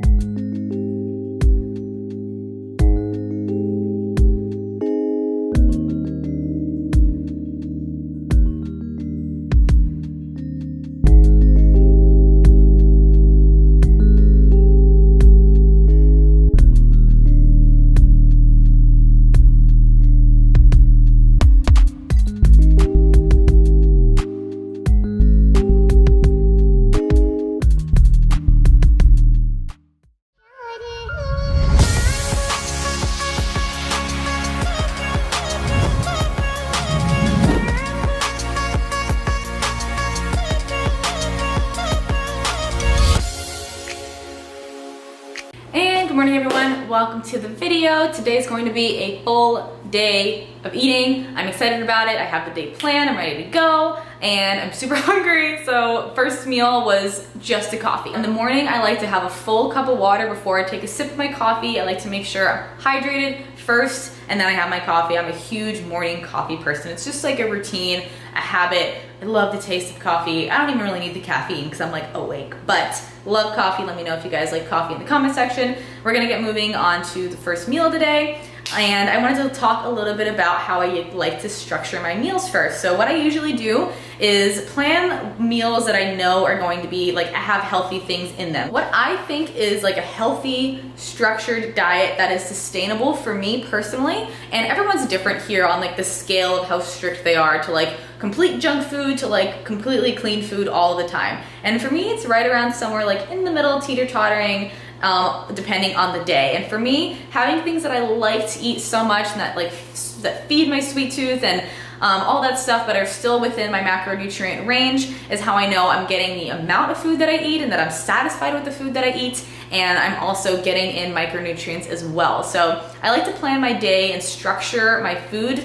Good morning everyone, welcome to the video. Today is going to be a full day of eating. I'm excited about it. I have the day planned, I'm ready to go, and I'm super hungry. So first meal was just a coffee. In the morning, I like to have a full cup of water before I take a sip of my coffee. I like to make sure I'm hydrated first, and then I have my coffee. I'm a huge morning coffee person. It's just like a routine, a habit. I love the taste of coffee. I don't even really need the caffeine because I'm like awake, but love coffee. Let me know if you guys like coffee in the comment section. We're gonna get moving on to the first meal of the day. And I wanted to talk a little bit about how I like to structure my meals first. So what I usually do is plan meals that I know are going to be like, have healthy things in them. What I think is like a healthy, structured diet that is sustainable for me personally, and everyone's different here on like the scale of how strict they are to like complete junk food to like completely clean food all the time. And for me, it's right around somewhere like in the middle, teeter-tottering, depending on the day. And for me, having things that I like to eat so much and that feed my sweet tooth and all that stuff but are still within my macronutrient range is how I know I'm getting the amount of food that I eat and that I'm satisfied with the food that I eat, and I'm also getting in micronutrients as well. So I like to plan my day and structure my food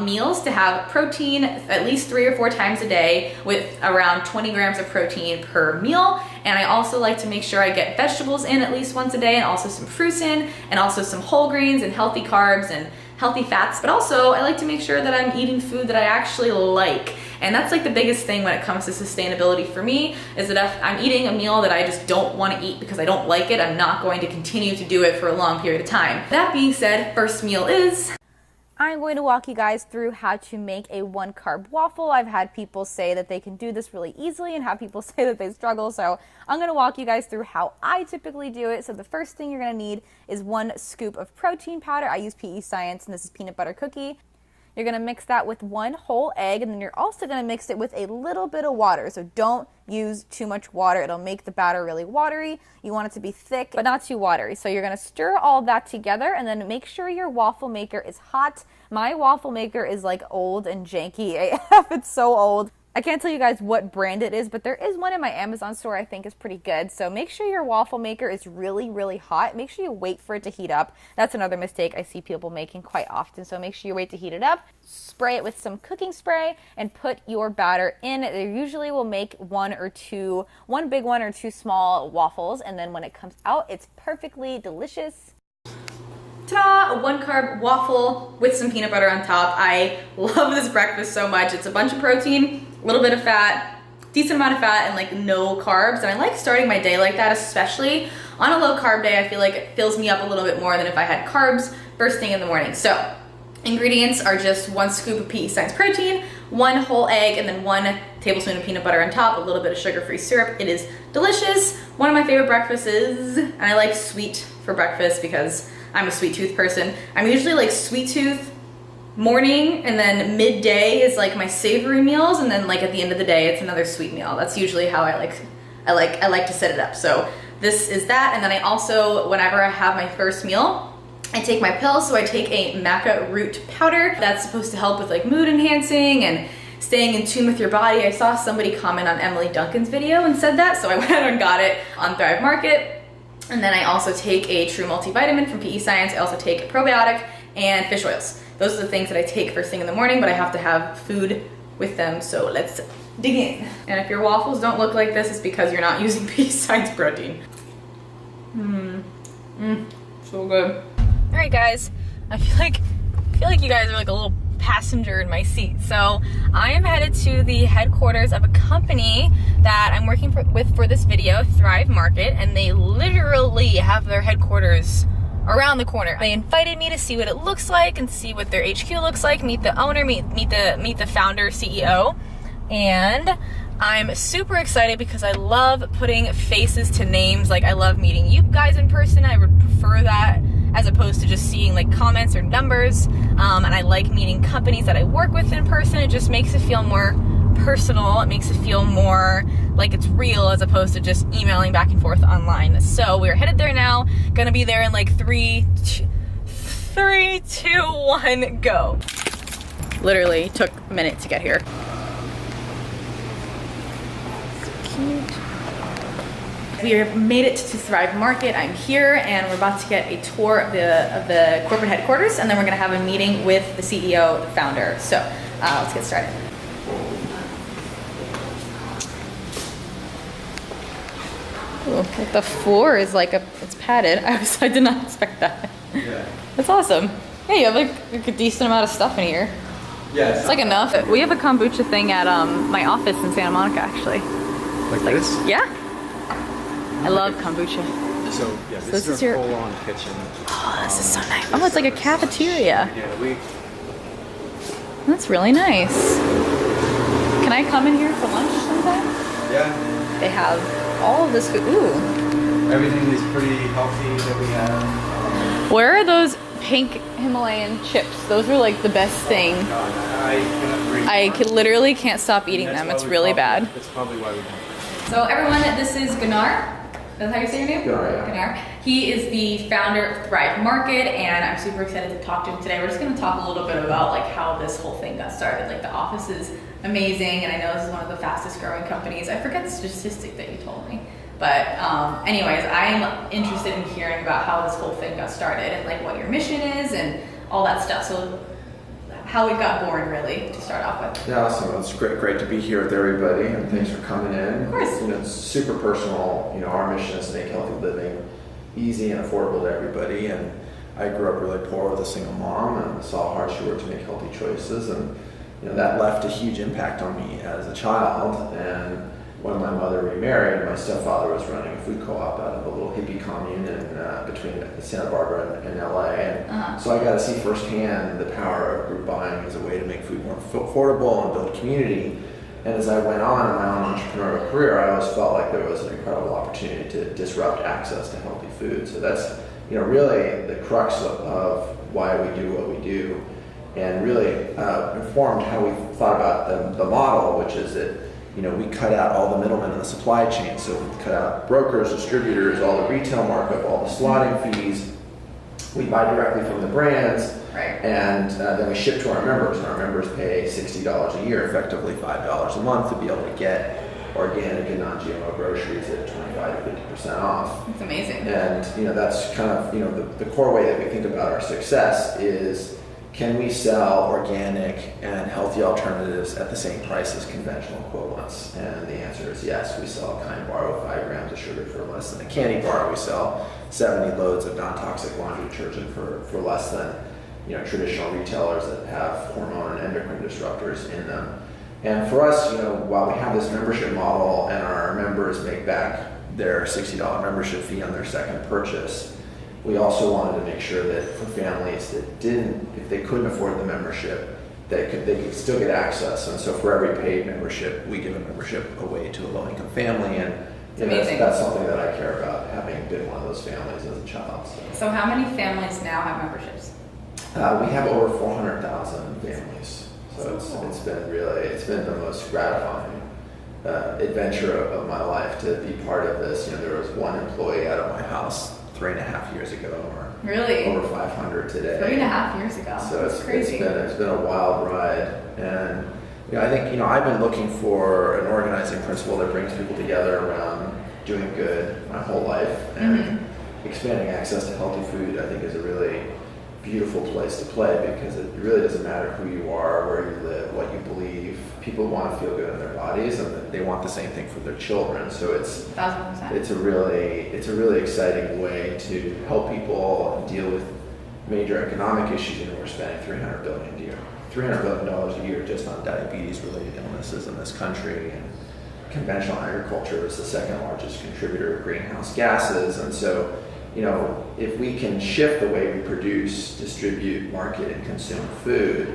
meals to have protein at least 3 or 4 times a day with around 20 grams of protein per meal. And I also like to make sure I get vegetables in at least once a day, and also some fruits in, and also some whole grains and healthy carbs and healthy fats. But also I like to make sure that I'm eating food that I actually like. And that's like the biggest thing when it comes to sustainability for me, is that if I'm eating a meal that I just don't want to eat because I don't like it, I'm not going to continue to do it for a long period of time. That being said, first meal is I'm going to walk you guys through how to make a 1-carb waffle. I've had people say that they can do this really easily and have people say that they struggle. So I'm going to walk you guys through how I typically do it. So the first thing you're going to need is 1 scoop of protein powder. I use PE Science, and this is peanut butter cookie. You're going to mix that with 1 whole egg, and then you're also going to mix it with a little bit of water. So don't use too much water. It'll make the batter really watery. You want it to be thick, but not too watery. So you're going to stir all that together, and then make sure your waffle maker is hot. My waffle maker is like old and janky. It's so old. I can't tell you guys what brand it is, but there is one in my Amazon store I think is pretty good. So make sure your waffle maker is really, really hot. Make sure you wait for it to heat up. That's another mistake I see people making quite often. So make sure you wait to heat it up. Spray it with some cooking spray and put your batter in. They usually will make 1 big one or 2 small waffles. And then when it comes out, it's perfectly delicious. Ta-da! A 1-carb waffle with some peanut butter on top. I love this breakfast so much. It's a bunch of protein, a little bit of fat, decent amount of fat, and like no carbs. And I like starting my day like that, especially on a low carb day. I feel like it fills me up a little bit more than if I had carbs first thing in the morning. So ingredients are just 1 scoop of PE Science protein, 1 whole egg, and then 1 tablespoon of peanut butter on top, a little bit of sugar-free syrup. It is delicious. One of my favorite breakfasts is, and I like sweet for breakfast because I'm a sweet tooth person. I'm usually like sweet tooth morning, and then midday is like my savory meals, and then like at the end of the day it's another sweet meal. That's usually how I like to set it up. So this is that. And then I also, whenever I have my first meal, I take my pill. So I take a maca root powder that's supposed to help with like mood enhancing and staying in tune with your body. I saw somebody comment on Emily Duncan's video and said that, so I went and got it on Thrive Market. And then I also take a True Multivitamin from PE Science. I also take a probiotic and fish oils. Those are the things that I take first thing in the morning, but I have to have food with them, so let's dig in. And if your waffles don't look like this, it's because you're not using PE Science protein. So good. All right, guys, I feel like you guys are like a little passenger in my seat. So I am headed to the headquarters of a company that I'm working with for this video, Thrive Market, and they literally Lee have their headquarters around the corner. They invited me to see what it looks like and see what their HQ looks like, meet the owner, meet the founder, CEO. And I'm super excited because I love putting faces to names. Like, I love meeting you guys in person. I would prefer that as opposed to just seeing like comments or numbers. And I like meeting companies that I work with in person. It just makes it feel more personal. It makes it feel more like it's real as opposed to just emailing back and forth online. So we're headed there now. Gonna be there in like 3, 2, 1, go. Literally took a minute to get here. Cute. We have made it to Thrive Market. I'm here and we're about to get a tour of the corporate headquarters, and then we're gonna have a meeting with the CEO, the founder. So let's get started. Ooh, the floor is like it's padded. I did not expect that. Yeah. That's awesome. Yeah, you have like a decent amount of stuff in here. Yeah, it's like enough. We have a kombucha thing at my office in Santa Monica, actually. Like this? Yeah. I love kombucha. So yeah, this is your full-on kitchen. Oh, this is so nice. Oh, it's like a cafeteria. Yeah, That's really nice. Can I come in here for lunch sometime? Yeah. They have all of this food. Ooh. Everything is pretty healthy that we have. Where are those pink Himalayan chips? Those are like the best thing. I literally can't stop eating them. It's really bad. That's probably why we don't. So everyone, this is Gunnar. That's how you say your name? Gunnar, yeah. Gunnar. He is the founder of Thrive Market, and I'm super excited to talk to him today. We're just going to talk a little bit about like how this whole thing got started. Like, the office is amazing, and I know this is one of the fastest growing companies. I forget the statistic that you told me. But anyways, I'm interested in hearing about how this whole thing got started and like what your mission is and all that stuff. So how it got born, really, to start off with. Yeah, awesome. Well, it's great to be here with everybody, and thanks for coming in. Of course. You know, it's super personal. You know, our mission is to make healthy living easy and affordable to everybody. And I grew up really poor with a single mom and saw how hard she worked to make healthy choices, and you know that left a huge impact on me as a child. And when my mother remarried, my stepfather was running a food co-op out of a little hippie commune between Santa Barbara and LA. And so I got to see firsthand the power of group buying as a way to make food more affordable and build community. And as I went on in my own entrepreneurial career, I always felt like there was an incredible opportunity to disrupt access to healthy food. So that's, you know, really the crux of why we do what we do, and really informed how we thought about the model, which is that, you know, we cut out all the middlemen in the supply chain. So we cut out brokers, distributors, all the retail markup, all the slotting fees. We buy directly from the brands, right? And then we ship to our members, and our members pay $60 a year, effectively $5 a month, to be able to get organic and non-GMO groceries at 25 to 50% off. It's amazing. And you know, that's kind of, you know, the core way that we think about our success is, can we sell organic and healthy alternatives at the same price as conventional equivalents? And the answer is yes. We sell a kind bar with 5 grams of sugar for less than a candy bar. We sell 70 loads of non-toxic laundry detergent for less than, you know, traditional retailers that have hormone and endocrine disruptors in them. And for us, you know, while we have this membership model and our members make back their $60 membership fee on their second purchase, we also wanted to make sure that for families that didn't, if they couldn't afford the membership, they could still get access. And so for every paid membership, we give a membership away to a low-income family, and you know, that's something that I care about, having been one of those families as a child. So how many families now have memberships? We have over 400,000 families. So it's been the most gratifying adventure of my life to be part of this. You know, there was one employee out of my house 3.5 years ago, or really over 500 today. 3.5 years ago. So it's crazy. It's been a wild ride, and you know, I think, you know, I've been looking for an organizing principle that brings people together around doing good my whole life, and expanding access to healthy food, I think, is a really beautiful place to play, because it really doesn't matter who you are, where you live, what you believe. People want to feel good in their bodies, and they want the same thing for their children. So it's 1,000%. It's a really exciting way to help people deal with major economic issues. You know, we're spending $300 billion a year just on diabetes-related illnesses in this country, and conventional agriculture is the second largest contributor of greenhouse gases. And so, you know, if we can shift the way we produce, distribute, market, and consume food,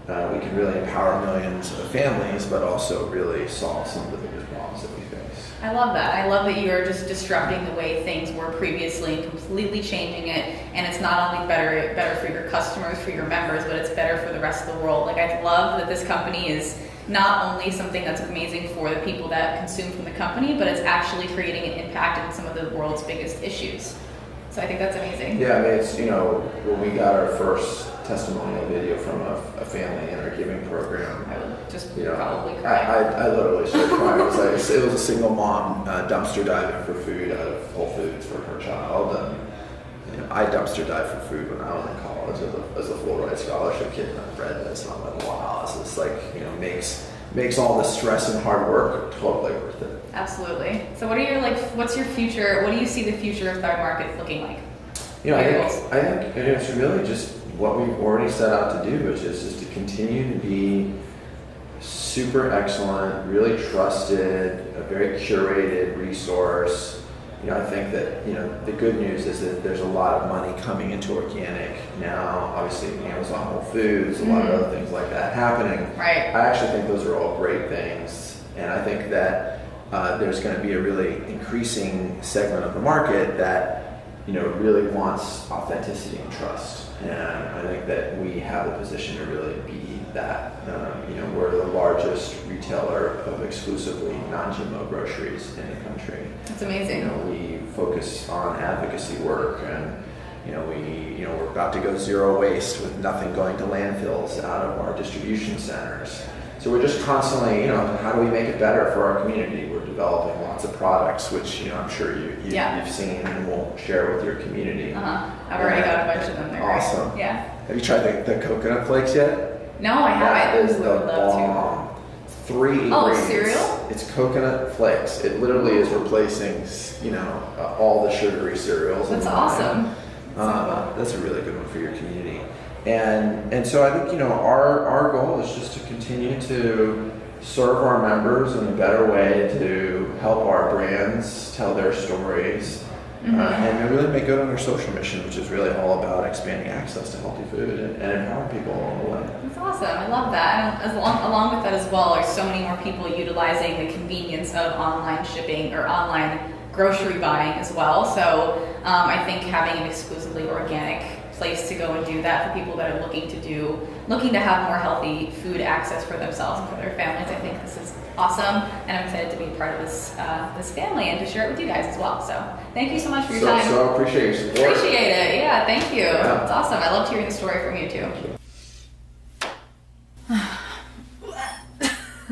we can really empower millions of families, but also really solve some of the biggest problems that we face. I love that. I love that you're just disrupting the way things were previously and completely changing it. And it's not only better for your customers, for your members, but it's better for the rest of the world. Like, I love that this company is not only something that's amazing for the people that consume from the company, but it's actually creating an impact in some of the world's biggest issues. So I think that's amazing. Yeah, I mean, it's, you know, when we got our first testimonial video from a family in our giving program, I would just you know, probably cry. I literally started crying. It was a single mom dumpster diving for food out of Whole Foods for her child, and you know, I dumpster dived for food when I was in college as a full ride scholarship kid, and I've read this and I'm like, wow, this is like, you know, makes all the stress and hard work totally worth it. Absolutely. So what are your, like, what's your future? What do you see the future of Thrive Market looking like? You know, I think it's really just what we've already set out to do, which is just to continue to be super excellent, really trusted, a very curated resource. You know, I think that, you know, the good news is that there's a lot of money coming into organic now. Obviously, Amazon, Whole Foods, a lot of other things like that happening. Right. I actually think those are all great things, and I think that there's going to be a really increasing segment of the market that, you know, really wants authenticity and trust. And I think that we have the position to really be that. You know, we're the largest retailer of exclusively non-GMO groceries in the country. That's amazing. You know, we focus on advocacy work, and we're about to go zero waste with nothing going to landfills out of our distribution centers. So we're just constantly, you know, how do we make it better for our community? We're developing lots of products, which, you know, I'm sure you've seen and will share with your community. I've already got a bunch of them. They're awesome. Great. Yeah. Have you tried the coconut flakes yet? No, I haven't. That is the bomb. 3 ingredients. Oh, cereal? It's coconut flakes. It literally is replacing, you know, all the sugary cereals. That's awesome. That's a really good one for your community. And so I think, you know, our goal is just to continue to serve our members in a better way, to help our brands tell their stories, and really make good on their social mission, which is really all about expanding access to healthy food and empowering people along the way. That's awesome. I love that. And along with that as well, are so many more people utilizing the convenience of online shipping or online grocery buying as well. So I think having an exclusively organic place to go and do that for people that are looking to have more healthy food access for themselves and for their families, I think this is awesome, and I'm excited to be part of this family and to share it with you guys as well. So thank you so much for your time. So appreciate your support. Appreciate it. Yeah, thank you. Yeah. It's awesome. I loved hearing the story from you too.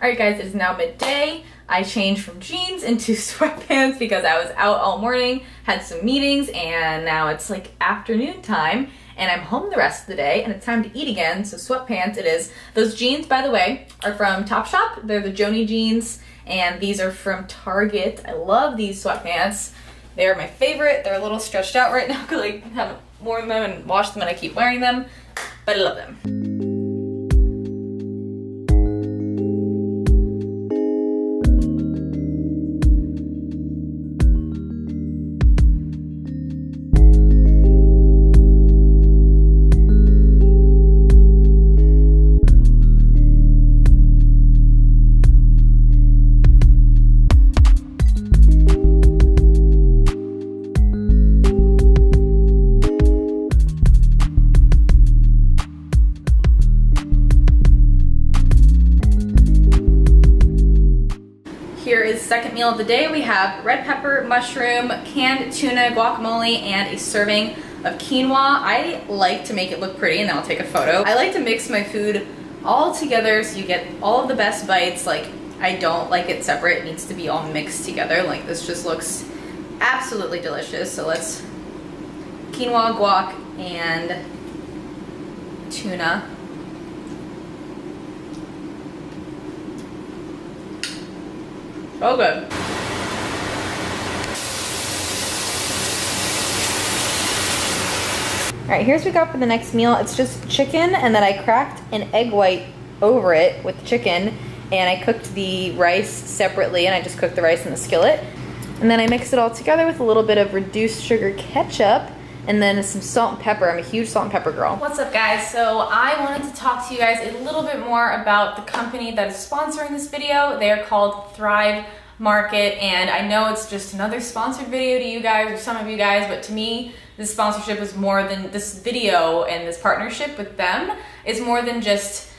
Alright guys, it is now midday. I changed from jeans into sweatpants because I was out all morning, had some meetings, and now it's like afternoon time, and I'm home the rest of the day, and it's time to eat again, so sweatpants it is. Those jeans, by the way, are from Topshop. They're the Joni jeans, and these are from Target. I love these sweatpants. They're my favorite. They're a little stretched out right now because I haven't worn them and washed them, and I keep wearing them, but I love them. Here is second meal of the day. We have red pepper, mushroom, canned tuna, guacamole, and a serving of quinoa. I like to make it look pretty, and then I'll take a photo. I like to mix my food all together so you get all of the best bites. Like, I don't like it separate. It needs to be all mixed together. Like, this just looks absolutely delicious. So let's quinoa, guac, and tuna. Oh, good. All right, here's what we got for the next meal. It's just chicken, and then I cracked an egg white over it with the chicken, and I cooked the rice separately, and I just cooked the rice in the skillet. And then I mix it all together with a little bit of reduced sugar ketchup and then some salt and pepper. I'm a huge salt and pepper girl. What's up, guys? So I wanted to talk to you guys a little bit more about the company that is sponsoring this video. They are called Thrive Market, and I know it's just another sponsored video to you guys or some of you guys, but to me, this sponsorship is more than this video, and this partnership with them is more than just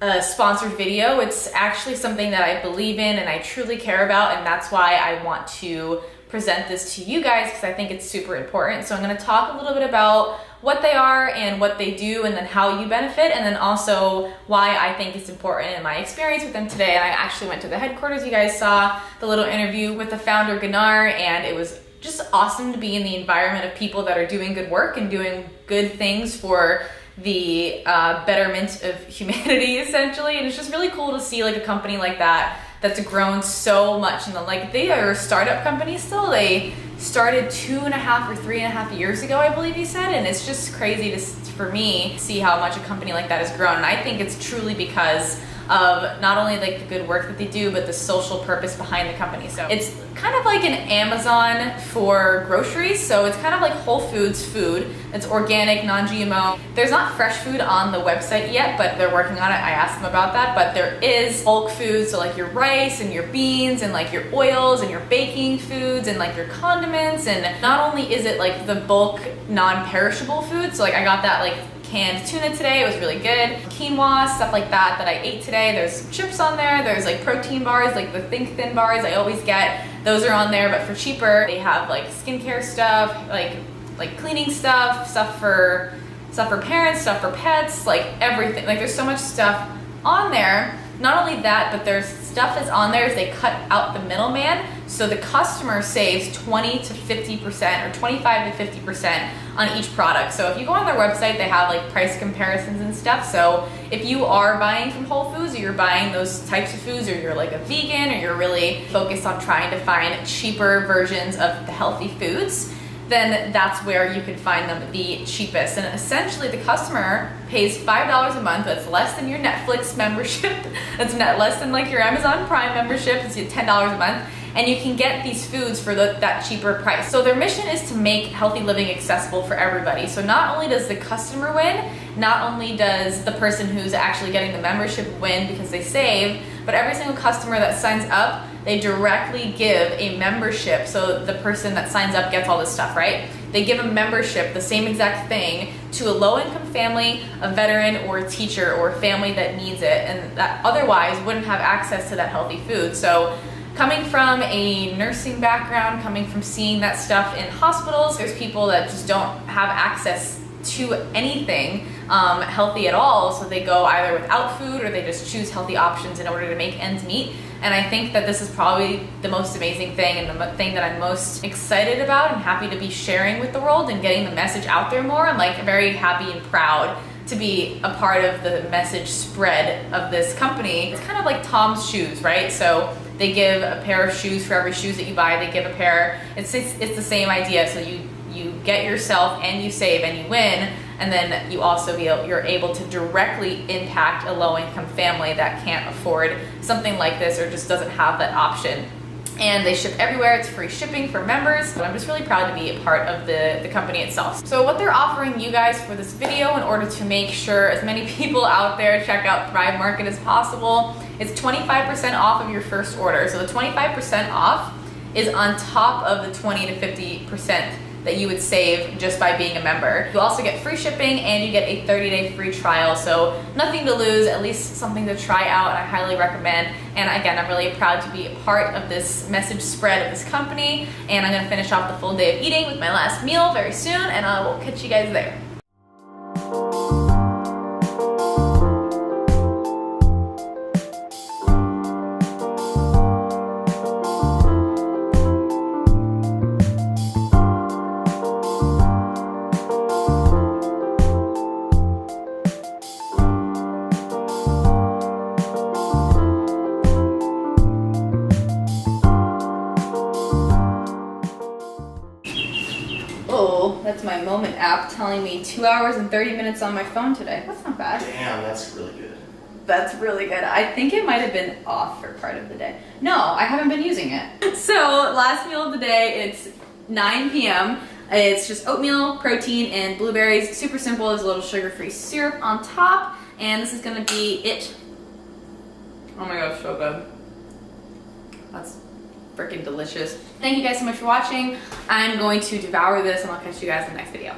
a sponsored video. It's actually something that I believe in and I truly care about, and that's why I want to present this to you guys, because I think it's super important. So I'm going to talk a little bit about what they are and what they do, and then how you benefit, and then also why I think it's important in my experience with them today. And I actually went to the headquarters. You guys saw the little interview with the founder Gunnar, and it was just awesome to be in the environment of people that are doing good work and doing good things for the betterment of humanity, essentially. And it's just really cool to see like a company like that that's grown so much. And like, they are a startup company still. They started 2.5 or 3.5 years ago, I believe you said. And it's just crazy for me to see how much a company like that has grown. And I think it's truly because of not only like the good work that they do, but the social purpose behind the company. So it's kind of like an Amazon for groceries. So it's kind of like Whole Foods food. It's organic, non-GMO. There's not fresh food on the website yet, but they're working on it. I asked them about that, but there is bulk food. So like your rice and your beans and like your oils and your baking foods and like your condiments. And not only is it like the bulk non-perishable food, so like I got that like canned tuna today. It was really good. Quinoa, stuff like that I ate today. There's some chips on there. There's like protein bars, like the Think Thin bars I always get. Those are on there, but for cheaper. They have like skincare stuff, like cleaning stuff for parents, stuff for pets, like everything. Like there's so much stuff on there. Not only that, but there's stuff that's on there is they cut out the middleman, so the customer saves 20 to 50% or 25 to 50% on each product. So if you go on their website, they have like price comparisons and stuff. So if you are buying from Whole Foods, or you're buying those types of foods, or you're like a vegan, or you're really focused on trying to find cheaper versions of the healthy foods, then that's where you can find them the cheapest. And essentially the customer pays $5 a month. That's less than your Netflix membership. That's less than like your Amazon Prime membership. It's $10 a month. And you can get these foods for that cheaper price. So their mission is to make healthy living accessible for everybody. So not only does the customer win, not only does the person who's actually getting the membership win because they save, but every single customer that signs up, they directly give a membership. So the person that signs up gets all this stuff, right? They give a membership, the same exact thing, to a low-income family, a veteran, or a teacher, or a family that needs it, and that otherwise wouldn't have access to that healthy food. So coming from a nursing background, coming from seeing that stuff in hospitals, there's people that just don't have access to anything healthy at all. So they go either without food, or they just choose healthy options in order to make ends meet. And I think that this is probably the most amazing thing, and the thing that I'm most excited about and happy to be sharing with the world and getting the message out there more. I'm like very happy and proud to be a part of the message spread of this company. It's kind of like Tom's Shoes, right? So they give a pair of shoes for every shoes that you buy. They give a pair. It's the same idea. So you get yourself and you save and you win, and then you also you're able to directly impact a low-income family that can't afford something like this, or just doesn't have that option. And they ship everywhere. It's free shipping for members. So I'm just really proud to be a part of the company itself. So what they're offering you guys for this video, in order to make sure as many people out there check out Thrive Market as possible, it's 25% off of your first order. So the 25% off is on top of the 20 to 50% that you would save just by being a member. You also get free shipping, and you get a 30-day free trial. So nothing to lose, at least something to try out, and I highly recommend. And again, I'm really proud to be a part of this message spread of this company, and I'm gonna finish off the full day of eating with my last meal very soon, and I will catch you guys there. That's my Moment app telling me 2 hours and 30 minutes on my phone today. That's not bad. Damn, that's really good. That's really good. I think it might have been off for part of the day. No, I haven't been using it. So last meal of the day, it's 9 p.m. It's just oatmeal, protein, and blueberries. Super simple. There's a little sugar-free syrup on top. And this is gonna be it. Oh my gosh, so good. That's freaking delicious. Thank you guys so much for watching. I'm going to devour this and I'll catch you guys in the next video.